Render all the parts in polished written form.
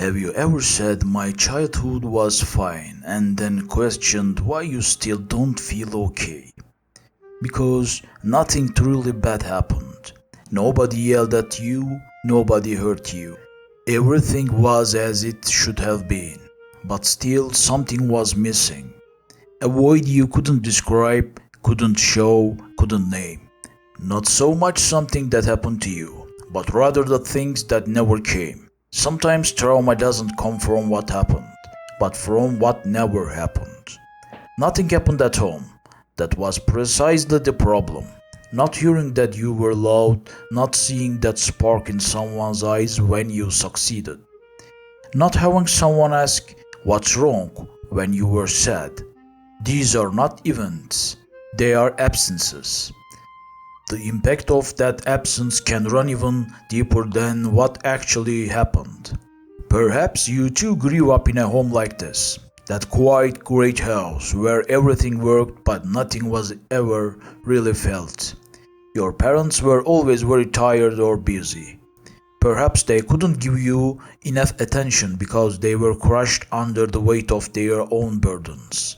Have you ever said my childhood was fine and then questioned why you still don't feel okay? Because nothing truly bad happened. Nobody yelled at you, nobody hurt you. Everything was as it should have been, but still something was missing. A void you couldn't describe, couldn't show, couldn't name. Not so much something that happened to you, but rather the things that never came. Sometimes trauma doesn't come from what happened, but from what never happened. Nothing happened at home. That was precisely the problem. Not hearing that you were loved, not seeing that spark in someone's eyes when you succeeded. Not having someone ask, "What's wrong?" when you were sad. These are not events, they are absences. The impact of that absence can run even deeper than what actually happened. Perhaps you too grew up in a home like this, that quiet, great house where everything worked but nothing was ever really felt. Your parents were always very tired or busy. Perhaps they couldn't give you enough attention because they were crushed under the weight of their own burdens.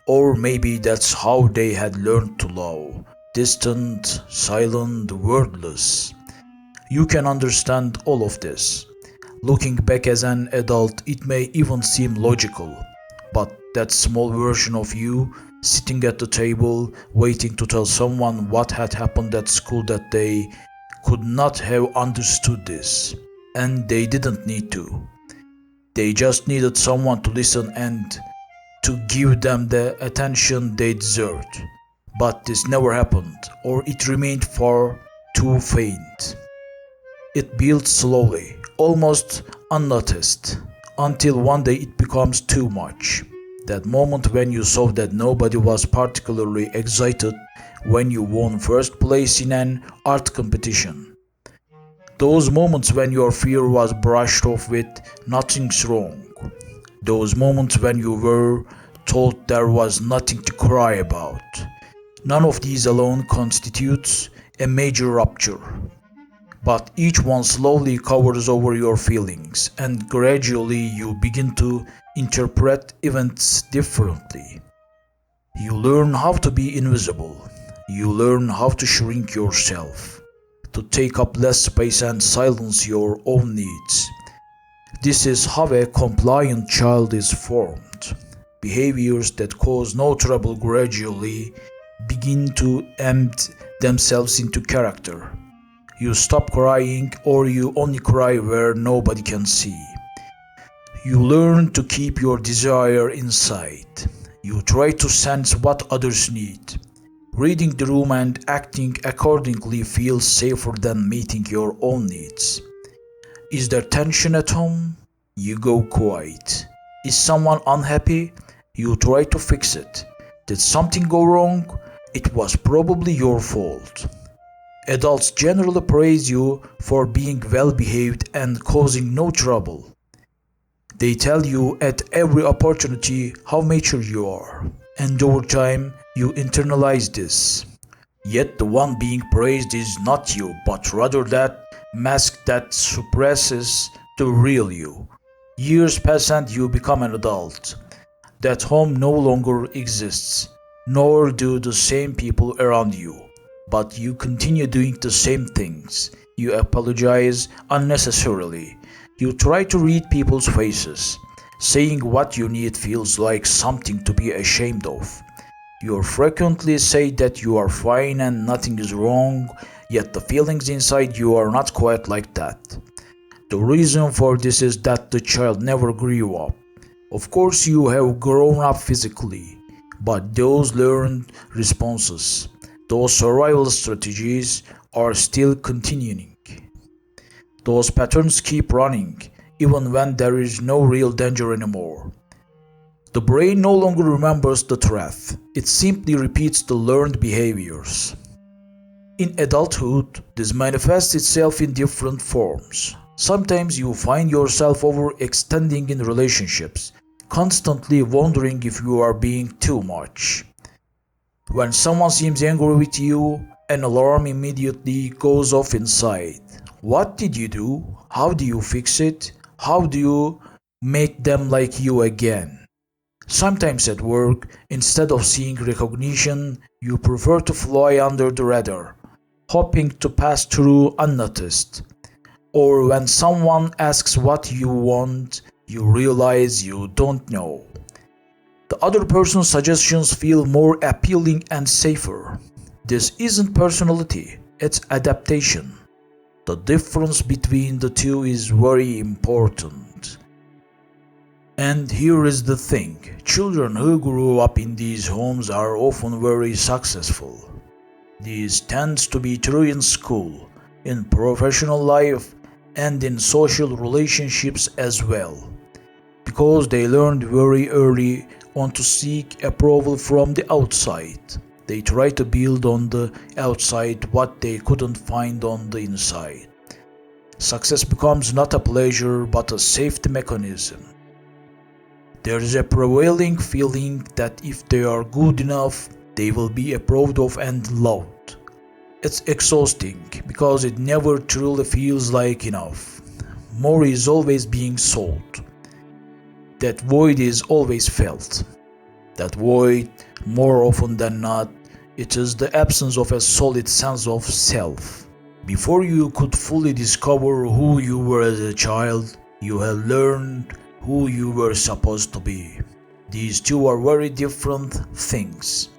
Or maybe that's how they had learned to love. Distant, silent, wordless. You can understand all of this. Looking back as an adult, it may even seem logical. But that small version of you, sitting at the table, waiting to tell someone what had happened at school that day, could not have understood this. And they didn't need to. They just needed someone to listen and to give them the attention they deserved. But this never happened, or it remained far too faint. It built slowly, almost unnoticed, until one day it becomes too much. That moment when you saw that nobody was particularly excited when you won first place in an art competition. Those moments when your fear was brushed off with "nothing's wrong." Those moments when you were told there was nothing to cry about. None of these alone constitutes a major rupture, but each one slowly covers over your feelings, and gradually you begin to interpret events differently. You learn how to be invisible. You learn how to shrink yourself, to take up less space and silence your own needs. This is how a compliant child is formed. Behaviors that cause no trouble gradually begin to embed themselves into character. You stop crying, or you only cry where nobody can see. You learn to keep your desire inside. You try to sense what others need. Reading the room and acting accordingly feels safer than meeting your own needs. Is there tension at home? You go quiet. Is someone unhappy? You try to fix it. Did something go wrong? It was probably your fault. Adults generally praise you for being well behaved and causing no trouble. They tell you at every opportunity how mature you are, and over time you internalize this. Yet the one being praised is not you, but rather that mask that suppresses the real you. Years pass and you become an adult. That home no longer exists, nor do the same people around you. But you continue doing the same things. You apologize unnecessarily. You try to read people's faces. Saying what you need feels like something to be ashamed of. You frequently say that you are fine and nothing is wrong, yet the feelings inside you are not quite like that. The reason for this is that the child never grew up. Of course, you have grown up physically, but those learned responses, those survival strategies are still continuing. Those patterns keep running, even when there is no real danger anymore. The brain no longer remembers the threat, it simply repeats the learned behaviors. In adulthood, this manifests itself in different forms. Sometimes you find yourself overextending in relationships, constantly wondering if you are being too much. When someone seems angry with you, an alarm immediately goes off inside. What did you do? How do you fix it? How do you make them like you again? Sometimes at work, instead of seeing recognition, you prefer to fly under the radar, hoping to pass through unnoticed. Or when someone asks what you want, you realize you don't know. The other person's suggestions feel more appealing and safer. This isn't personality, it's adaptation. The difference between the two is very important. And here is the thing, children who grew up in these homes are often very successful. This tends to be true in school, in professional life, and in social relationships as well, because they learned very early on to seek approval from the outside. They try to build on the outside what they couldn't find on the inside. Success becomes not a pleasure but a safety mechanism. There is a prevailing feeling that if they are good enough, they will be approved of and loved. It's exhausting because it never truly feels like enough. More is always being sold. That void is always felt. That void, more often than not, it is the absence of a solid sense of self. Before you could fully discover who you were as a child, you had learned who you were supposed to be. These two are very different things.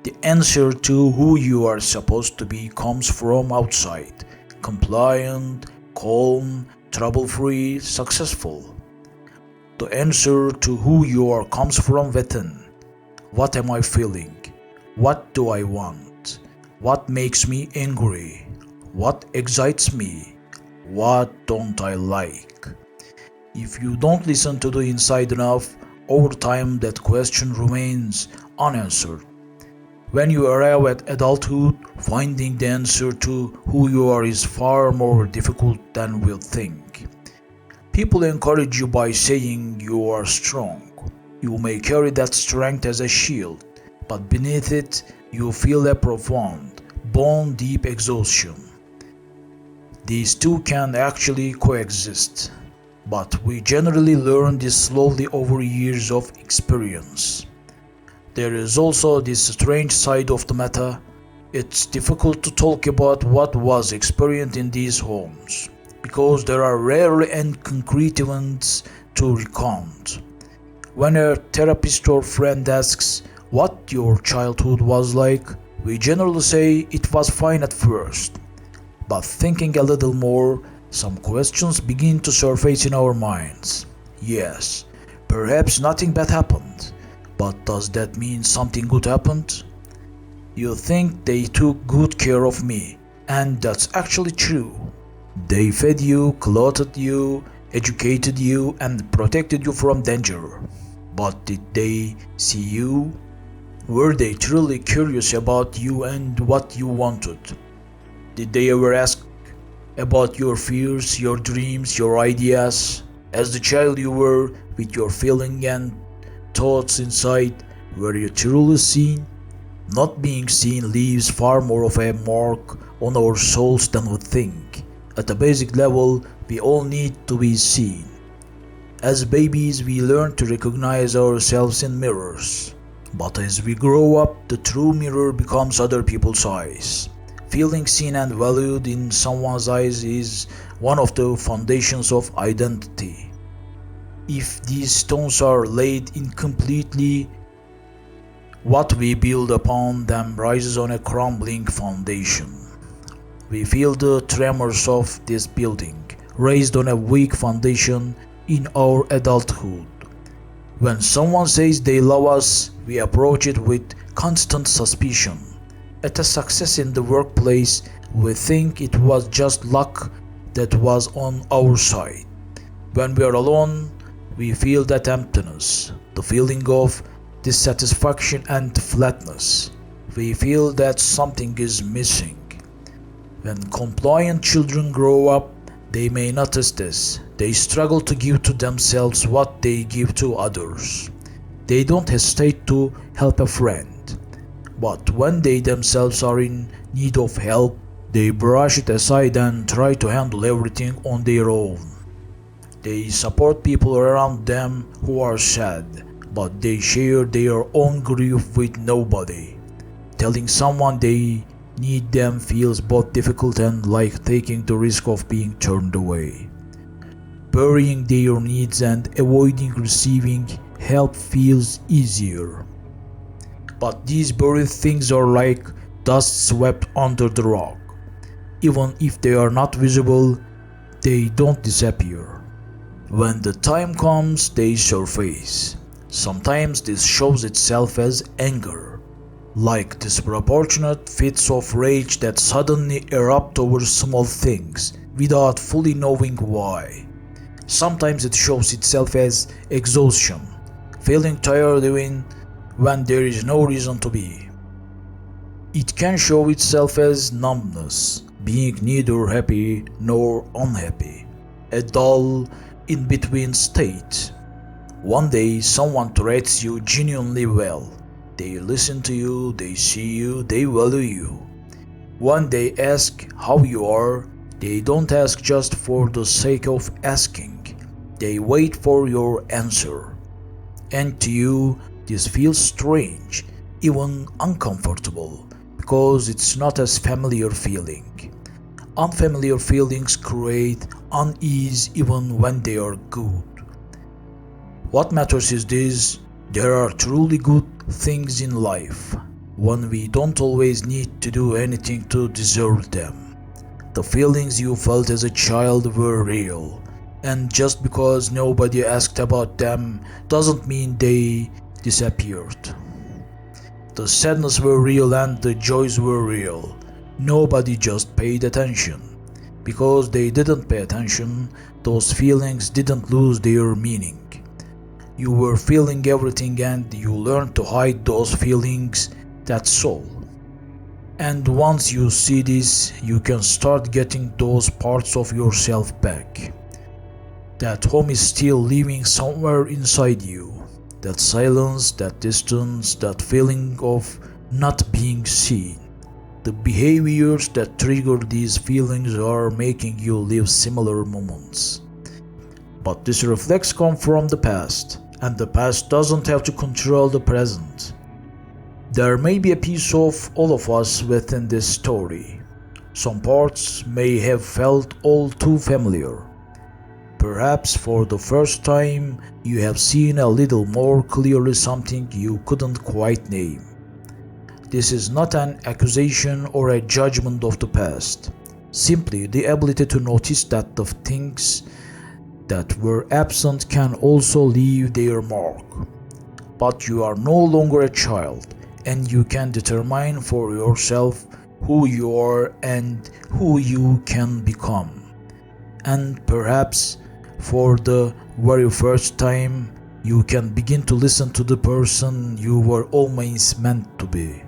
The answer to who you are supposed to be comes from outside, compliant, calm, trouble-free, successful. The answer to who you are comes from within. What am I feeling? What do I want? What makes me angry? What excites me? What don't I like? If you don't listen to the inside enough, over time that question remains unanswered. When you arrive at adulthood, finding the answer to who you are is far more difficult than we think. People encourage you by saying you are strong. You may carry that strength as a shield, but beneath it, you feel a profound, bone-deep exhaustion. These two can actually coexist, but we generally learn this slowly over years of experience. There is also this strange side of the matter. It's difficult to talk about what was experienced in these homes, because there are rarely any concrete events to recount. When a therapist or friend asks what your childhood was like, we generally say it was fine at first. But thinking a little more, some questions begin to surface in our minds. Yes, perhaps nothing bad happened, but does that mean something good happened? You think they took good care of me, and that's actually true. They fed you, clothed you, educated you, and protected you from danger. But did they see you? Were they truly curious about you and what you wanted? Did they ever ask about your fears, your dreams, your ideas? As the child you were, with your feelings and thoughts inside, were you truly seen? Not being seen leaves far more of a mark on our souls than we think. At a basic level, we all need to be seen. As babies, we learn to recognize ourselves in mirrors. But as we grow up, the true mirror becomes other people's eyes. Feeling seen and valued in someone's eyes is one of the foundations of identity. If these stones are laid incompletely, what we build upon them rises on a crumbling foundation. We feel the tremors of this building, raised on a weak foundation in our adulthood. When someone says they love us, we approach it with constant suspicion. At a success in the workplace, we think it was just luck that was on our side. When we are alone, we feel that emptiness, the feeling of dissatisfaction and flatness. We feel that something is missing. When compliant children grow up, they may notice this. They struggle to give to themselves what they give to others. They don't hesitate to help a friend. But when they themselves are in need of help, they brush it aside and try to handle everything on their own. They support people around them who are sad, but they share their own grief with nobody. Telling someone they need them feels both difficult and like taking the risk of being turned away. Burying their needs and avoiding receiving help feels easier. But these buried things are like dust swept under the rug. Even if they are not visible, they don't disappear. When the time comes, they surface. Sometimes this shows itself as anger, like disproportionate fits of rage that suddenly erupt over small things without fully knowing why. Sometimes it shows itself as exhaustion, feeling tired even when there is no reason to be. It can show itself as numbness, being neither happy nor unhappy, a dull, in-between state. One day someone treats you genuinely well. They listen to you, they see you, they value you. When they ask how you are, they don't ask just for the sake of asking. They wait for your answer. And to you, this feels strange, even uncomfortable, because it's not as familiar feeling. Unfamiliar feelings create unease even when they are good. What matters is this: there are truly good things in life, when we don't always need to do anything to deserve them. The feelings you felt as a child were real, and just because nobody asked about them doesn't mean they disappeared. The sadness were real and the joys were real. Nobody just paid attention. Because they didn't pay attention, those feelings didn't lose their meaning. You were feeling everything and you learned to hide those feelings, that's all. And once you see this, you can start getting those parts of yourself back. That home is still living somewhere inside you. That silence, that distance, that feeling of not being seen. The behaviors that trigger these feelings are making you live similar moments. But these reflex come from the past, and the past doesn't have to control the present. There may be a piece of all of us within this story. Some parts may have felt all too familiar. Perhaps for the first time you have seen a little more clearly something you couldn't quite name. This is not an accusation or a judgment of the past, simply the ability to notice that the things that were absent can also leave their mark. But you are no longer a child, and you can determine for yourself who you are and who you can become. And perhaps for the very first time, you can begin to listen to the person you were always meant to be.